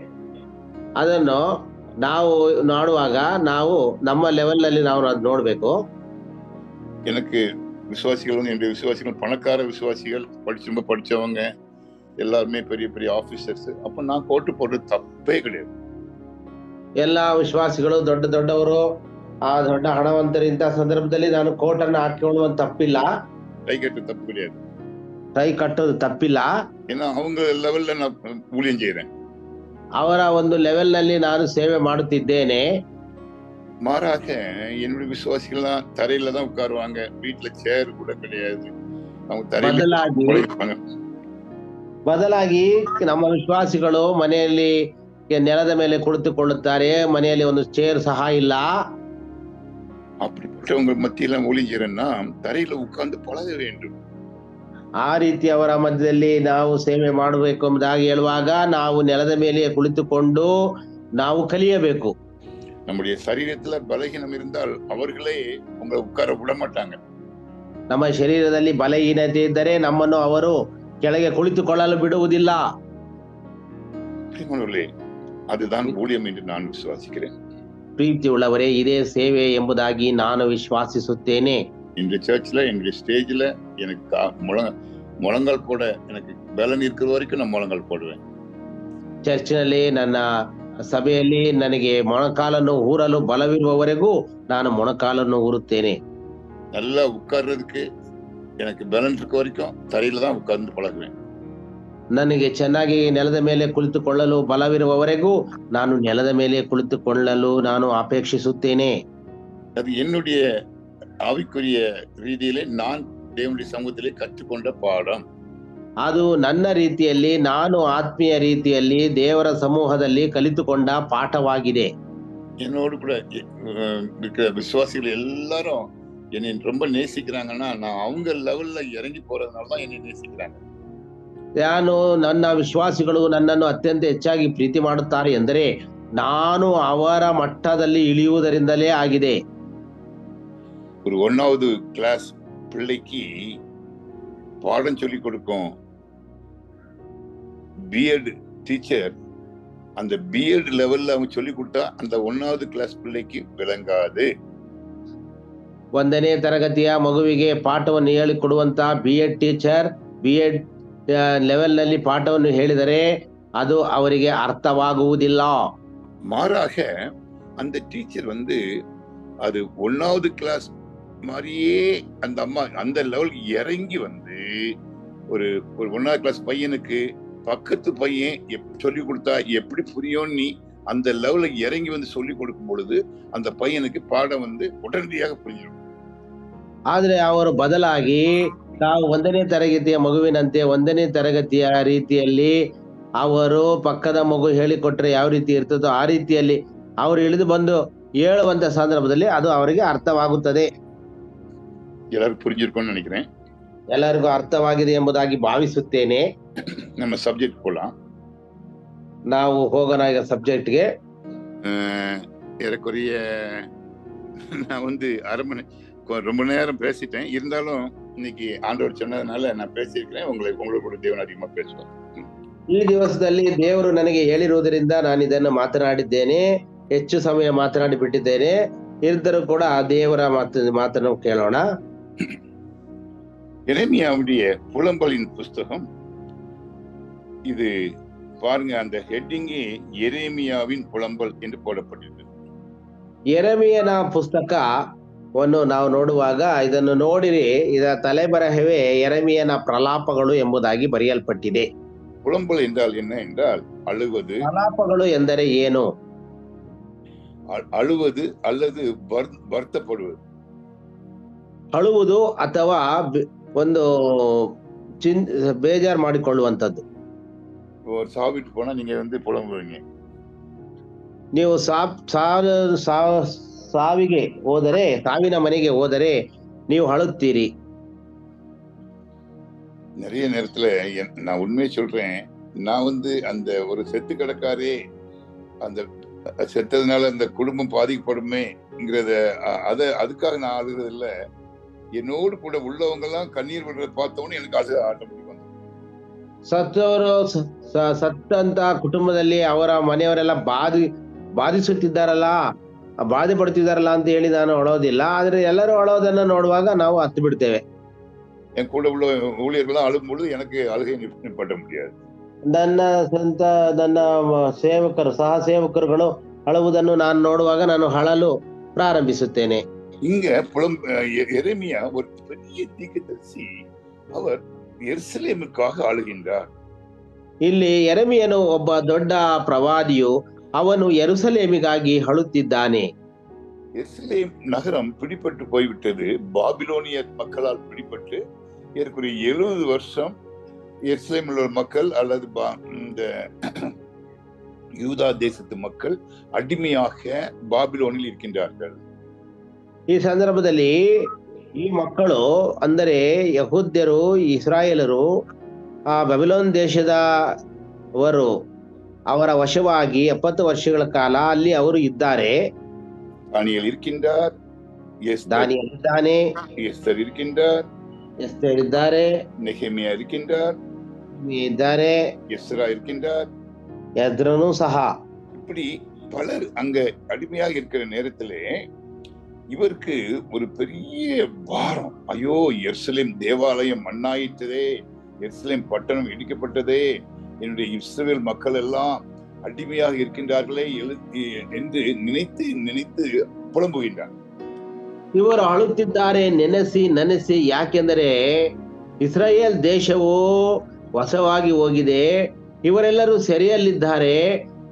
ಅದನ್ನು ನಾವು ನೋಡುವಾಗ ನಾವು ನಮ್ಮ ಲೆವೆಲ್ ನಲ್ಲಿ ನಾವು ಅದು ನೋಡ್ಬೇಕು. எனக்கு விசுவாசிகள் என்னுடைய விசுவாசிகள் பணக்கார விசுவாசிகள் ரொம்ப படிச்சவங்க எல்லாருமே பெரிய பெரிய ஆபீசர்ஸ். அப்ப நான் கோட்டு போடுறது தப்பே கிடையாது. ಎಲ್ಲಾ ವಿಶ್ವಾಸಿಗಳು ದೊಡ್ಡ ದೊಡ್ಡವರು ಆ ದೊಡ್ಡ ಹಣವಂತರಿಂದ ಸಂದರ್ಭದಲ್ಲಿ ನಾನು ಕೋಟ್ ಅನ್ನು ಹಾಕೊಳ್ಳುವಂತ ತಪ್ಪಿಲ್ಲ. ಕೈ ಕಟ್ಟು ತಪ್ಪು கிடையாது. ಕೈ ಕಟ್ಟೋದು ತಪ್ಪಿಲ್ಲ. ஏன்னா அவங்க லெவல்ல நான் ஊழியம் செய்றேன். ಅವರ ಒಂದು ಲೆವೆಲ್ ನಲ್ಲಿ ನಾನು ಸೇವೆ ಮಾಡುತ್ತಿದ್ದೇನೆ. மாறாக என்னுடைய விசுவாசிகள்லாம் தரையில தான் உட்காருவாங்க. வீட்டுல சேர் கூட கிடையாது. அவங்க தரையில ಬದಲಾಗಿ ನಮ್ಮ ವಿಶ್ವಾಸಿಗಳು ಮನೆಯಲ್ಲಿ ನೆಲದ ಮೇಲೆ ಕುಳಿತುಕೊಳ್ಳುತ್ತಾರೆ. ಮನೆಯಲ್ಲಿ ಒಂದು ಚೇರ್ ಸಹ ಇಲ್ಲ. அப்படிப்பட்டவங்க மத்தியில ஊழியர்னா தரையில உட்கார்ந்து பழக வேண்டும். ಆ ರೀತಿ ಅವರ ಮಧ್ಯದಲ್ಲಿ ನಾವು ಸೇವೆ ಮಾಡಬೇಕು ಎಂಬುದಾಗಿ ಹೇಳುವಾಗ ನಾವು ನೆಲದ ಮೇಲೆ ಕುಳಿತುಕೊಂಡು ನಾವು ಕಲಿಯಬೇಕು. நம்முடைய சரீரத்துல பலகீனம் இருந்தால் அவர்களே உங்களை உட்கார விட மாட்டாங்க. ನಮ್ಮ ಶರೀರದಲ್ಲಿ ಬಲಹೀನತೆ ಇದ್ದರೆ ನಮ್ಮನ್ನು ಅವರು ಕೆಳಗೆ ಕುಳಿತುಕೊಳ್ಳಲು ಬಿಡುವುದಿಲ್ಲ. அதுதான் ஊழியம் என்று நான் விசுவாசிக்கிறேன். ಪ್ರೀತಿ ಉಳ್ಳವರೇ, ಇದೇ ಸೇವೆ ಎಂಬುದಾಗಿ ನಾನು ವಿಶ್ವಾಸಿಸುತ್ತೇನೆ. இந்த சர்ச்ல என்னுடைய ஸ்டேஜ்ல எனக்கு முழங்கால் போட எனக்கு பலன் இருக்கிற வரைக்கும் நான் முழங்கால் போடுவேன். ಚರ್ಚ್ನಲ್ಲಿ ನನ್ನ ಸಭೆಯಲ್ಲಿ ನನಗೆ ಮೊಣಕಾಲನ್ನು ಊರಲು ಬಲವಿರುವವರೆಗೂ ನಾನು ಮೊಣಕಾಲನ್ನು ಊರುತ್ತೇನೆ. நல்லா உட்கார்றதுக்கு எனக்கு பலன் இருக்க வரைக்கும் தரையில தான் உட்கார்ந்து பழகுவேன். ನನಗೆ ಚೆನ್ನಾಗಿ ನೆಲದ ಮೇಲೆ ಕುಳಿತುಕೊಳ್ಳಲು ಬಲವಿರುವವರೆಗೂ ನಾನು ನೆಲದ ಮೇಲೆ ಕುಳಿತುಕೊಳ್ಳಲು ನಾನು ಅಪೇಕ್ಷಿಸುತ್ತೇನೆ. அது என்னுடைய ஆவிக்குரிய ரீதியிலே நான் தேவனுடைய சமூகத்திலே கற்றுக்கொண்ட பாடம். ಅದು ನನ್ನ ರೀತಿಯಲ್ಲಿ ನಾನು ಆತ್ಮೀಯ ರೀತಿಯಲ್ಲಿ ದೇವರ ಸಮೂಹದಲ್ಲಿ ಕಲಿತುಕೊಂಡ ಪಾಠವಾಗಿದೆ. என்னோடு கூட இருக்கிற விசுவாசிகள் எல்லாரும் என்னை ரொம்ப நேசிக்கிறாங்கன்னா நான் அவங்க லெவல்ல இறங்கி போறதுனால தான் என்னை நேசிக்கிறாங்க. ನಾನು ನನ್ನ ವಿಶ್ವಾಸಿಗಳು ನನ್ನನ್ನು ಅತ್ಯಂತ ಹೆಚ್ಚಾಗಿ ಪ್ರೀತಿ ಮಾಡುತ್ತಾರೆ ಎಂದರೆ ನಾನು ಅವರ ಮಟ್ಟದಲ್ಲಿ ಇಳಿಯುವುದರಿಂದಲೇ ಆಗಿದೆ. ஒரு 1வது கிளாஸ் பிள்ளைக்கு பாடம் சொல்லி கொடுக்கும் பிஎட் டீச்சர் அந்த பிஎட் லெவல்ல அவங்க சொல்லி கொடுத்தா அந்த 1வது கிளாஸ் பிள்ளைக்கு விளங்காது. 1ನೇ ತರಗತಿಯ ಮಗುವಿಗೆ ಪಾಠವನ್ನು ಹೇಳಿಕೊಡುವಂತ ಬಿಎಡ್ ಟೀಚರ್ ಬಿಎಡ್ ಲೆವೆಲ್ ನಲ್ಲಿ ಪಾಠವನ್ನು ಹೇಳಿದರೆ ಅದು ಅವರಿಗೆ ಅರ್ಥವಾಗುವುದಿಲ್ಲ. மாறாக அந்த டீச்சர் அது 1வது கிளாஸ் மாதிரியே அந்த அம்மா அந்த லெவலுக்கு இறங்கி ஒரு 1வது கிளாஸ் பையனுக்கு பக்கத்து பையன் சொல்லி கொடுத்தா எப்படி புரியும் நீ அந்த லெவலுக்கு இறங்கி சொல்லி கொடுக்கும் பொழுது அந்த பையனுக்கு பாடம் உடனடியாக புரிஞ்சிடும். ಆದ್ರೆ ಅವರು ಬದಲಾಗಿ ನಾವು 1ನೇ ತರಗತಿಯ ಮಗುವಿನಂತೆ 1ನೇ ತರಗತಿಯ ರೀತಿಯಲ್ಲಿ ಅವರು ಪಕ್ಕದ ಮಗು ಹೇಳಿಕೊಟ್ರೆ ಯಾವ ರೀತಿ ಇರ್ತದೋ ಆ ರೀತಿಯಲ್ಲಿ ಅವರು ಇಳಿದು ಬಂದು ಹೇಳುವಂತ ಸಂದರ್ಭದಲ್ಲಿ ಅದು ಅವರಿಗೆ ಅರ್ಥವಾಗುತ್ತದೆ. ಎಲ್ಲರಿಗೂ புரிஞ்சிருக்கும்னு நினைக்கிறேன். ಎಲ್ಲರಿಗೂ ಅರ್ಥವಾಗಿದೆ ಎಂಬುದಾಗಿ ಭಾವಿಸುತ್ತೇನೆ. ನಮ್ಮ ಸಬ್ಜೆಕ್ಟ್ போலாம். ನಾವು ಹೋಗೋಣ ಈಗ ಸಬ್ಜೆಕ್ಟ್ಗೆ. ஏறக்குறைய நான் அரை மணி ரொம்ப நேரம் பேசிட்டேன். இருந்தாலும் இன்னைக்கு ஆண்டவர் சொன்னதுனால நான் பேசியிருக்கிறேன். உங்களோட கூட தேவன் அதிகமா பேசுவார். ಈ ದಿವಸದಲ್ಲಿ ದೇವರು ನನಗೆ ಹೇಳಿರುವುದರಿಂದ ನಾನು ಇದನ್ನು ಮಾತನಾಡಿದ್ದೇನೆ. ಹೆಚ್ಚು ಸಮಯ ಮಾತನಾಡಿ ಬಿಟ್ಟಿದ್ದೇನೆ. ಇದ್ದರೂ ಕೂಡ ಆ ದೇವರ ಮಾತನ್ನು ಕೇಳೋಣ. எரேமியாவுடைய புலம்பலின் புஸ்தகம் இது பாருங்க. அந்த ஹெட்டிங்கே எரேமியாவின் புலம்பல் என்று போடப்பட்டிருக்கு. ಯೆರೆಮೀಯನ ಪುಸ್ತಕವನ್ನು ನಾವು ನೋಡುವಾಗ ಇದನ್ನು ನೋಡಿರಿ, ಇದರ ತಲೆಬರಹವೇ ಯೆರೆಮೀಯನ ಪ್ರಲಾಪಗಳು ಎಂಬುದಾಗಿ ಬರೆಯಲ್ಪಟ್ಟಿದೆ. புலம்பல் என்றால் என்ன என்றால் அழுவது. ಪ್ರಲಾಪಗಳು ಎಂದರೆ ಏನು? ಅಳುವುದು அல்லது வருத்தப்படுவது. ಅಳುವುದು ಅಥವಾ ಒಂದು ಬೇಜಾರು ಮಾಡಿಕೊಳ್ಳುವಂಥದ್ದು. ஒரு சாவிட்டு போனா நீங்க புலம்புவீங்க. ನೀವು ಸಾವಿಗೆ ಹೋದರೆ, ಸಾವಿನ ಮನೆಗೆ ಹೋದರೆ ನೀವು ಅಳುತ್ತೀರಿ. நிறைய நேரத்துல நான் உண்மையை சொல்றேன். நான் அந்த ஒரு செத்து கிடக்காரே அந்த செத்ததுனால அந்த குடும்பம் பாதிக்கப்படுமேங்கிறத அதுக்காக நான் அழுகிறது இல்ல. என்னோடு கூட உள்ளவங்க எல்லாம் கண்ணீர் விடுறத பார்த்தோன்னு எனக்கு அது ஆட்டோமேட்டிக் வந்து ಸತ್ತವರು ಸತ್ತಂತ ಕುಟುಂಬದಲ್ಲಿ ಅವರ ಮನೆಯವರೆಲ್ಲ ಬಾಧಿಸುತ್ತಿದ್ದಾರಲ್ಲ, ಬಾಧೆ ಪಡ್ತಿದ್ದಾರಲ್ಲ ಅಂತ ಹೇಳಿ ನಾನು ಅಳೋದಿಲ್ಲ. ಆದ್ರೆ ಎಲ್ಲರೂ ಅಳೋದನ್ನ ನೋಡುವಾಗ ನಾವು ಹತ್ತು ಬಿಡ್ತೇವೆ. என் கூட உள்ள ஊழியர்கள்லாம் அழும்பொழுது எனக்கு அழுகை நிப்பாட்ட முடியாது. ನನ್ನ ಸ್ವಂತ ನನ್ನ ಸೇವಕರು ಸಹ ಸೇವಕರುಗಳು ಅಳುವುದನ್ನು ನಾನು ನೋಡುವಾಗ ನಾನು ಅಳಲು ಪ್ರಾರಂಭಿಸುತ್ತೇನೆ. இங்க எரேமியா ஒரு பெரிய தீர்க்கதரிசி, அவர் எருசலேமுக்காக அழுகின்றார். ಇಲ್ಲಿ ಯೆರೆಮೀಯನು ಒಬ್ಬ ದೊಡ್ಡ ಪ್ರವಾದಿಯು, ಅವನು ಯೆರೂಸಲೇಮಿಗಾಗಿ ಅಳುತ್ತಿದ್ದಾನೆ. எருசலேம் நகரம் பிடிபட்டு போய்விட்டது. பாபிலோனியர் மக்களால் பிடிபட்டு ஏற்குறைய 70 வருஷம் எருசலேமில் உள்ள மக்கள் அல்லது இந்த யூதா தேசத்து மக்கள் அடிமையாக பாபிலோனில் இருக்கின்றார்கள். ಈ ಸಂದರ್ಭದಲ್ಲಿ ಈ ಮಕ್ಕಳು ಅಂದರೆ ಯಹೂದ್ಯರು, ಇಸ್ರಾಯೇಲರು ಆ ಬಬಿಲೋನ್ ದೇಶದವರು ಅವರ ವಶವಾಗಿ 70 ವರ್ಷಗಳ ಕಾಲ ಅಲ್ಲಿ ಅವರು ಇದ್ದಾರೆ. தானியேல் இருக்கின்றார், ದಾನಿಯೇಲ್ ಇದ್ದಾನೆ, எஸ்தர் இருக்கின்றார், ಎಸ್ತೇರ್ ಇದ್ದಾರೆ, நெகேமியா இருக்கின்றார், ಇದ್ದಾರೆ, எஸ்ரா இருக்கின்றார். ಎಜ್ರನು ಸಹ. இப்படி பலர் அங்க அடிமையாக இருக்கிற நேரத்திலே இவருக்கு ஒரு பெரிய பாரம். ஐயோ, எருசலேம் தேவாலயம் மண்ணாயிற்றதே, எருசலேம் பட்டணம் இடிக்கப்பட்டதே, என்னுடைய இஸ்ரவேல் மக்கள் எல்லாம் அடிமையாக இருக்கின்றார்களே என்று நினைத்து நினைத்து புலம்புகின்றார். ಇವರು ಅಳುತ್ತಿದ್ದಾರೆ ನೆನೆಸಿ. ಯಾಕೆಂದರೆ ಇಸ್ರಾಯೇಲ್ ದೇಶವು ವಶವಾಗಿ ಹೋಗಿದೆ, ಇವರೆಲ್ಲರೂ ಸೆರೆಯಲ್ಲಿದ್ದಾರೆ,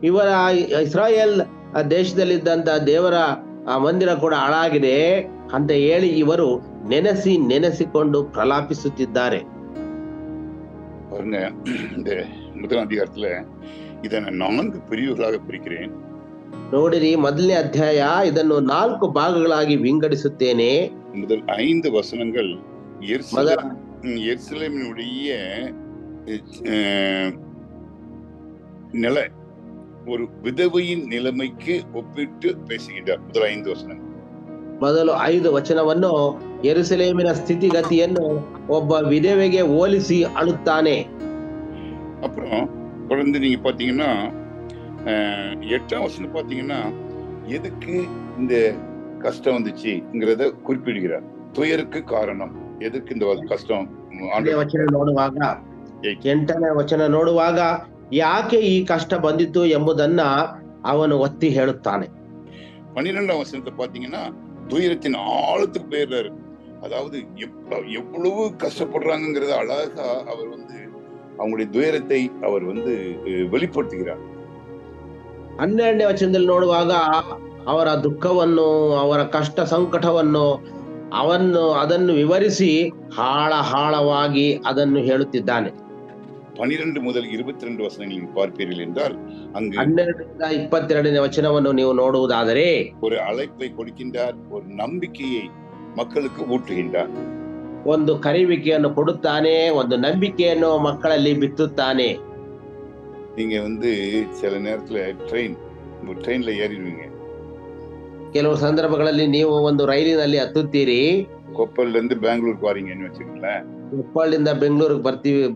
ಇವರ ಇಸ್ರಾಯೇಲ್ ದೇಶದಲ್ಲಿದ್ದಂತ ದೇವರ ಮಂದಿರ ಕೂಡ ಹಾಳಾಗಿದೆ ಅಂತ ಹೇಳಿ ಇವರು ನೆನೆಸಿಕೊಂಡು ಪ್ರಲಾಪಿಸುತ್ತಿದ್ದಾರೆ. பாருங்க, இந்த முதலாம் அதிகாரத்துல இதை நான் 4 பிரிவுகளாக பிரிக்கிறேன். ನೋಡಿರಿ, ಮೊದಲನೇ ಅಧ್ಯಾಯ ಇದನ್ನು 4 ಭಾಗಗಳಾಗಿ ವಿಂಗಡಿಸುತ್ತೇನೆ. முதல் 5 வசனங்கள் எருசலேமினுடைய நிலை ஒரு விதவையின் நிலைமைக்கு ஒப்பிட்டு பேசுகின்றார். முதல் 5 வசனங்கள். ಮೊದಲು 5 ವಚನವನ್ನು ಯೆರೂಸಲೇಮಿನ ಸ್ಥಿತಿಗತಿಯನ್ನು ಒಬ್ಬ ವಿಧವೆಗೆ ಹೋಲಿಸಿ ಅಳುತ್ತಾನೆ. அப்புறம் தொடர்ந்து நீங்க பாத்தீங்கன்னா 8ஆம் வசனம் பாத்தீங்கன்னா எதுக்கு இந்த கஷ்டம் வந்துச்சுங்கிறத குறிப்பிடுகிறார். துயருக்கு காரணம், எதுக்கு இந்த கஷ்டம். 8ನೇ ವಚನ ನೋಡುವಾಗ ಯಾಕೆ ಈ ಕಷ್ಟ ಬಂದಿತ್ತು ಎಂಬುದನ್ನ ಅವನು ಒತ್ತಿ ಹೇಳುತ್ತಾನೆ. 12ஆம் வசனத்தை பாத்தீங்கன்னா துயரத்தின் ஆழத்துக்கு போயிடுறாரு. அதாவது எவ்வளவு கஷ்டப்படுறாங்கிறத அழகா அவர் அவங்களுடைய துயரத்தை அவர் வெளிப்படுத்துகிறார். 12ನೇ ವಚನದಲ್ಲಿ ನೋಡುವಾಗ ಅವರ ದುಃಖವನ್ನು, ಅವರ ಕಷ್ಟ ಸಂಕಟವನ್ನು ಅದನ್ನು ವಿವರಿಸಿ ಆಳವಾಗಿ ಅದನ್ನು ಹೇಳುತ್ತಿದ್ದಾನೆ. 12 முதல் 22 வசனம் நீங்க பார்ப்பீர்கள் என்றால் அங்கு 12ರಿಂದ 22ನೇ ವಚನವನ್ನು ನೀವು ನೋಡುವುದಾದರೆ ஒரு அழைப்பை கொடுக்கின்றார், ஒரு நம்பிக்கையை மக்களுக்கு ஊட்டுகின்றார். ಒಂದು ಕರೆಯುವಿಕೆಯನ್ನು ಕೊಡುತ್ತಾನೆ, ಒಂದು ನಂಬಿಕೆಯನ್ನು ಮಕ್ಕಳಲ್ಲಿ ಬಿತ್ತುತ್ತಾನೆ. நீங்க சில நேரத்துல ட்ரெயின்ல ஏறிடுவீங்க. ಕೆಲವು ಸಂದರ್ಭಗಳಲ್ಲಿ ನೀವು ಒಂದು ರೈಲಿನಲ್ಲಿ ಹತ್ತುತ್ತೀರಿ. ಕೊಪ್ಪಲ್ல இருந்து பெங்களூருக்கு வாரீங்கன்னு வச்சுக்கோங்களேன். ಕೊಪ್ಪಳಿಂದ ಬೆಂಗಳೂರಿಗೆ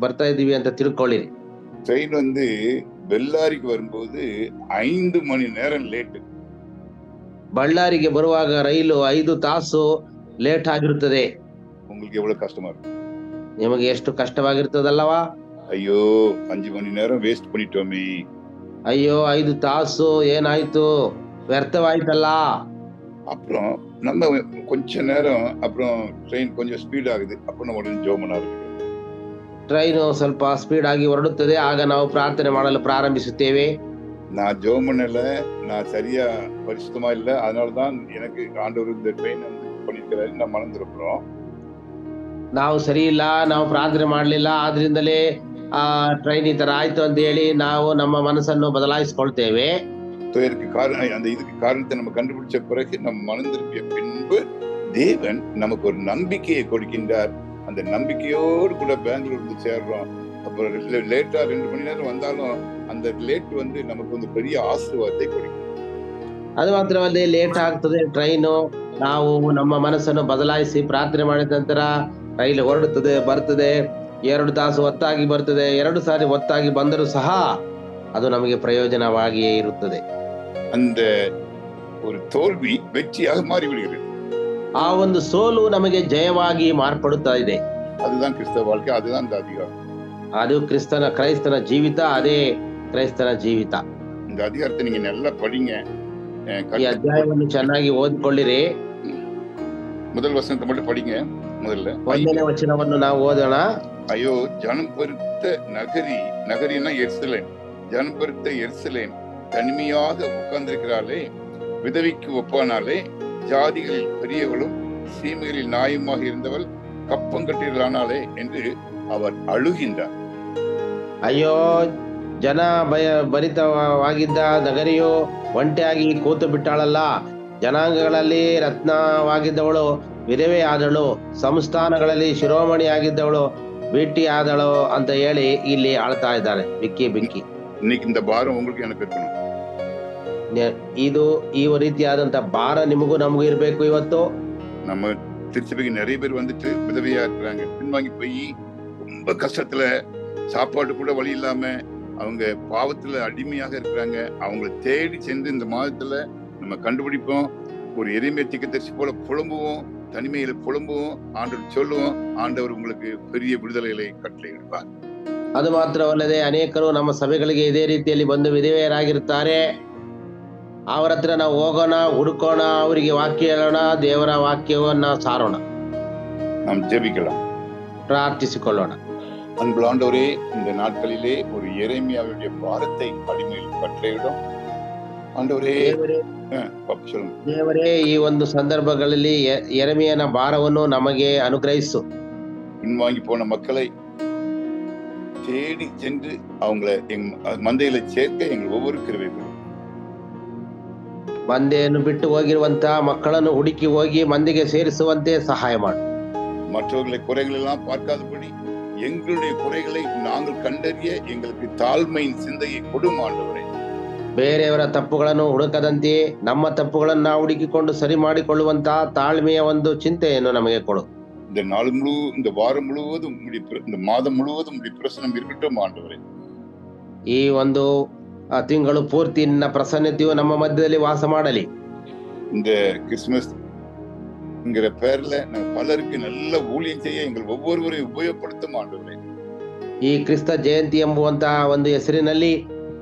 ಬರ್ತಾ ಇದೀವಿ ಅಂತ ತಿಳ್ಕೊಳ್ಳಿರಿ. ட்ரெயின் பெல்லாரிக்கு வரும்போது 5 மணி நேரம் லேட். ಬಳ್ಳಾರಿಗೆ ಬರುವಾಗ ರೈಲು 5 ತಾಸು ಲೇಟ್ ಆಗಿರುತ್ತದೆ. உங்களுக்கு எவ்வளவு கஷ்டமா இருக்கும்? ನಿಮಗೆ ಎಷ್ಟು ಕಷ್ಟವಾಗಿರ್ತದಲ್ಲವಾ? ஐயோ, 5 மணி நேரம் வேஸ்ட் பண்ணிட்டோமே. ಅಯ್ಯೋ, 5 ತಾಸು ಏನಾಯ್ತು, ವ್ಯರ್ಥವಾಯ್ತಲ್ಲ. அப்புறம் நம்ம கொஞ்ச நேரம் அப்புறம் ட்ரெயின் கொஞ்சம் ஸ்பீட் ஆகுது, அப்ப நம்ம உடனே ஜெபம் பண்ண ஆரம்பிக்கிறோம். ಟ್ರೈನು ಸ್ವಲ್ಪ ಸ್ಪೀಡ್ ಆಗಿ ಹೊರಡುತ್ತದೆ, ಆಗ ನಾವು ಪ್ರಾರ್ಥನೆ ಮಾಡಲು ಪ್ರಾರಂಭಿಸುತ್ತೇವೆ. நான் ஜெபம் பண்ணல, நான் சரியா பரிசுத்தமா இல்ல, அதனாலதான் எனக்கு ஆண்டவர் இந்த ட்ரெயின் பண்ணிருக்கிறாரு, நான் மறந்துருக்கிறோம். ನಾವು ಸರಿ ಇಲ್ಲ, ನಾವು ಪ್ರಾರ್ಥನೆ ಮಾಡಲಿಲ್ಲ, ಆದ್ರಿಂದಲೇ ಟ್ರೈನ್ ಈ ತರ ಆಯ್ತು ಅಂತ ಹೇಳಿ ನಾವು ನಮ್ಮ ಮನಸ್ಸನ್ನು ಬದಲಾಯಿಸಿಕೊಳ್ತೇವೆ. இதுக்கு காரணத்தை நம்ம கண்டுபிடிச்ச பிறகு நம்ம மனம் திரும்பிய பின்பு தேவன் நமக்கு ஒரு நம்பிக்கையை கொடுக்கின்றார். அந்த நம்பிக்கையோடு கூட பெங்களூர் சேர்றோம். அப்புறம் லேட்டா 2 மணி நேரம் வந்தாலும் அந்த லேட் நமக்கு பெரிய ஆசீர்வாதத்தை கொடுக்கும். ಅದು ಮಾತ್ರವಲ್ಲದೆ ಲೇಟ್ ಆಗ್ತದೆ ಟ್ರೈನು, ನಾವು ನಮ್ಮ ಮನಸ್ಸನ್ನು ಬದಲಾಯಿಸಿ ಪ್ರಾರ್ಥನೆ ಮಾಡಿದ ನಂತರ ರೈಲು ಹೊರಡುತ್ತದೆ, ಬರ್ತದೆ, 2 ತಾಸು ಹೊತ್ತಾಗಿ ಬರ್ತದೆ, 2 ಸಾರಿ ಹೊತ್ತಾಗಿ ಬಂದರೂ ಸಹ ಅದು ನಮಗೆ ಪ್ರಯೋಜನವಾಗಿಯೇ ಇರುತ್ತದೆ. அந்த ஒரு தோல்வி வெற்றியாக மாறிவிடுகிறது. ಆ ಒಂದು ಸೋಲು ನಮಗೆ ಜಯವಾಗಿ ಮಾರ್ಪಡುತ್ತಾ ಇದೆ. அதுதான் கிறிஸ்தவ வாழ்க்கை, அதுதான் இந்த அதிகாரம். ಅದು ಕ್ರೈಸ್ತನ ಜೀವಿತ, ಅದೇ ಕ್ರೈಸ್ತನ ಜೀವಿತ. இந்த அதிகாரத்தை நீங்க நல்லா படிங்க. ಈ ಅಧ್ಯಾಯವನ್ನು ಚೆನ್ನಾಗಿ ಓದ್ಕೊಳ್ಳಿರಿ. முதல் வசனத்தை மட்டும் படிங்க. முதல்ல 1ನೇ ವಚನವನ್ನು ನಾವು ಓದೋಣ. ஐயோ ஜனம் பெருத்த நகரினா எருசலேம், ஜனம் பெருத்த எருசலேம் தனிமையாக உட்கார்ந்திருக்கிறாளே, விதவிக்கு ஒப்பானாலே, ஜாதிகளில் பெரியவளும் சீமைகளில் நாயுமாக இருந்தவள் கப்பங்கட்டிகளானாலே என்று அவர் அழுகின்றார். ಅಯ್ಯೋ, ಜನ ಭರಿತವಾಗಿದ್ದ ನಗರಿಯು ಒಂಟಿಯಾಗಿ ಕೂತು ಬಿಟ್ಟಾಳಲ್ಲ, ಜನಾಂಗಗಳಲ್ಲಿ ರತ್ನವಾಗಿದ್ದವಳು ವಿಧವೆ ಆದಳು, ಸಂಸ್ಥಾನಗಳಲ್ಲಿ ಶಿರೋಮಣಿಯಾಗಿದ್ದವಳು ಭೇಟಿ ಆದಳು ಅಂತ ಹೇಳಿ ಇಲ್ಲಿ ಆಳ್ತಾ ಇದ್ದಾರೆ ಬಿಕ್ಕಿ. இன்னைக்கு இந்த பாரம் உங்களுக்கு எனக்கு இருக்கணும். ಇದು ಈ ರೀತಿಯಾದಂತ ಭಾರ ನಿಮಗೂ ನಮಗೂ ಇರ್ಬೇಕು. ಇವತ್ತು நம்ம திருச்சபைக்கு நிறைய பேர் வந்துட்டு விதவையா இருக்கிறாங்க, பின்வாங்கி போய் ரொம்ப கஷ்டத்துல, சாப்பாடு கூட வழி இல்லாம அவங்க பாவத்துல அடிமையாக இருக்கிறாங்க. அவங்களை தேடி சென்று இந்த மாதத்துல நம்ம கண்டுபிடிப்போம். ஒரு எளிமை திக்கதரிசி போல புலம்புவோம், தனிமையில புலம்புவோம், ஆண்டவர் சொல்லுவோம், ஆண்டவர் உங்களுக்கு பெரிய விடுதலைகளை கட்டளையிடுவார். ಅದು ಮಾತ್ರವಲ್ಲದೆ ಅನೇಕರು ನಮ್ಮ ಸಭೆಗಳಿಗೆ ಇದೇ ರೀತಿಯಲ್ಲಿ ಬಂದು ವಿಧವೆಯರಾಗಿರುತ್ತಾರೆ. ಅವರ ಹತ್ರ ನಾವು ಹೋಗೋಣ, ಹುಡುಕೋಣ, ಅವರಿಗೆ ವಾಕ್ಯ ಹೇಳೋಣ, ದೇವರ ವಾಕ್ಯವನ್ನ ಸಾರೋಣ, நாம் ஜெபிக்கலாம், ಪ್ರಾರ್ಥಿಸಿಕೊಳ್ಳೋಣ. அன்புள்ள ஆண்டவரே, இந்த நாட்களிலே ஒரு எரேமியாவுடைய பாரத்தை அடிமையில் கட்டளையிடும். ஆண்டவரே, சொல்லுங்க. ದೇವರೇ, ಈ ಒಂದು ಸಂದರ್ಭಗಳಲ್ಲಿ ಯೆರೆಮೀಯನ ಭಾರವನ್ನು ನಮಗೆ ಅನುಗ್ರಹಿಸು. பின்வாங்கி போன மக்களை தேடி சென்று அவங்கள மந்தையில சேர்க்க எங்கள் ஒவ்வொரு கிருபை கொடும். ಮಂದೆಯನ್ನು ಬಿಟ್ಟು ಹೋಗಿರುವಂತ ಮಕ್ಕಳನ್ನು ಹುಡುಕಿ ಹೋಗಿ ಮಂದಿಗೆ ಸೇರಿಸುವಂತೆ ಸಹಾಯ ಮಾಡು. மற்றவர்களை குறைகள் எல்லாம் பார்க்காதபடி எங்களுடைய குறைகளை நாங்கள் கண்டறிய எங்களுக்கு தாழ்மையின் சிந்தையை கொடும் ஆண்டவரே. ಬೇರೆಯವರ ತಪ್ಪುಗಳನ್ನು ಹುಡುಕದಂತೆ ನಮ್ಮ ತಪ್ಪುಗಳನ್ನು ನಾವು ಹುಡುಕಿಕೊಂಡು ಸರಿ ಮಾಡಿಕೊಳ್ಳುವಂತ ತಾಳ್ಮೆಯ ಒಂದು ಚಿಂತೆಯನ್ನು ನಮಗೆ ಕೊಡು. இந்த நாள் இந்த வாரம் முழுவதும் இந்த மாதம் முழுவதும் பிரசனம் இருக்கட்டும் ஆண்டவரே. ಈ ಒಂದು ತಿಂಗಳು ಪೂರ್ತಿ ನಿನ್ನ ಪ್ರಸನ್ನತೆಯು ನಮ್ಮ ಮಧ್ಯದಲ್ಲಿ ವಾಸ ಮಾಡಲಿ. இந்த கிறிஸ்துமஸ்ங்கிற பேர்ல பலருக்கு நல்ல ஊழியம் செய்ய எங்கள் ஒவ்வொருவரையும் உபயோகப்படுத்தும் ஆண்டவரே. ಈ ಕ್ರಿಸ್ತ ಜಯಂತಿ ಎಂಬುವಂತಹ ಒಂದು ಹೆಸರಿನಲ್ಲಿ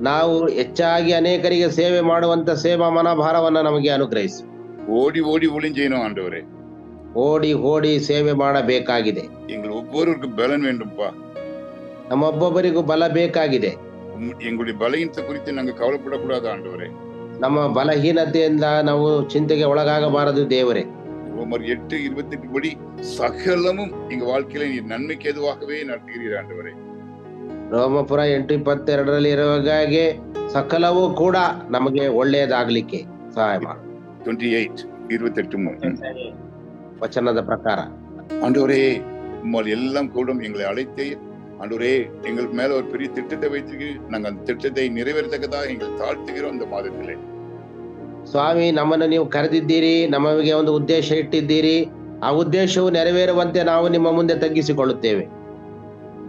ನಾವು ಹೆಚ್ಚಾಗಿ ಅನೇಕರಿಗೆ ಸೇವೆ ಮಾಡುವಂತ ಸೇವಾ ಮನೋಭಾರವನ್ನ ನಮಗೆ ಅನುಗ್ರಹಿಸು. ಓಡಿ ಓಡಿ ஊழியம் செய்யணும் ஆண்டவரே. ಓಡಿ ಓಡಿ ಸೇವೆ ಮಾಡಬೇಕಾಗಿದೆ. எங்கள் ஒவ்வொருவருக்கும் பலன் வேண்டும்பா. ನಮ್ಮೊಬ್ಬೊಬ್ಬರಿಗೂ ಬಲ ಬೇಕಾಗಿದೆ. எங்களுடைய பலகீனத்தை குறித்து நாங்கள் கவலைப்படக்கூடாது ஆண்டவரே. ನಮ್ಮ ಬಲಹೀನತೆಯಿಂದ ನಾವು ಚಿಂತೆಗೆ ಒಳಗಾಗಬಾರದು ದೇವರೇ. ரோமர் 8:28 படி சகலமும் எங்க வாழ்க்கையில நீர் நன்மைக்கு எதுவாகவே நடத்துகிறீர் ஆண்டவரே. ರೋಮಪುರ 8:22 ಇರುವ ಹಾಗೆ ಸಕಲವೂ ಕೂಡ ನಮಗೆ ಒಳ್ಳೆಯದಾಗಲಿಕ್ಕೆ ಸಹಾಯ ಮಾಡು. 28:28 ವಚನದ ಪ್ರಕಾರ ஆண்டவரே, உம்மால் எல்லாம் கூடும் எங்களை அழைத்தீர் ஆண்டவரே. எங்களுக்கு மேல ஒரு பெரிய திட்டத்தை வைத்திருக்கீர். நாங்கள் அந்த திட்டத்தை நிறைவேறத்தக்கதாக எங்களை தாழ்த்துகிறோம். இந்த மாதத்திலே ಸ್ವಾಮಿ, ನಮ್ಮನ್ನು ನೀವು ಕರೆದಿದ್ದೀರಿ, ನಮಗೆ ಒಂದು ಉದ್ದೇಶ ಇಟ್ಟಿದ್ದೀರಿ. ಆ ಉದ್ದೇಶವು ನೆರವೇರುವಂತೆ ನಾವು ನಿಮ್ಮ ಮುಂದೆ ತಗ್ಗಿಸಿಕೊಳ್ಳುತ್ತೇವೆ.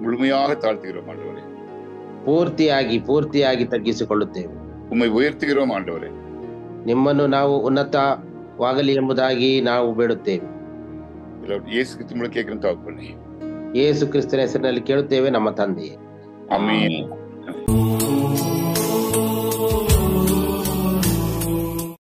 முழுமையாக தாழ்த்துகிறோம் ஆண்டவரே. ಪೂರ್ತಿಯಾಗಿ ತಗ್ಗಿಸಿಕೊಳ್ಳುತ್ತೇವೆ. உம்மை உயர்த்துகிறோம் ஆண்டவரே. ನಿಮ್ಮನ್ನು ನಾವು ಉನ್ನತವಾಗಲಿ ಎಂಬುದಾಗಿ ನಾವು ಬೇಡುತ್ತೇವೆ. இயேசு கிறிஸ்து மூலம் கேட்கிறோம் தகப்பனே. ಯೇಸು ಕ್ರಿಸ್ತನ ಹೆಸರಿನಲ್ಲಿ ಕೇಳುತ್ತೇವೆ ನಮ್ಮ ತಂದೆಯೇ. ಆಮೆನ್.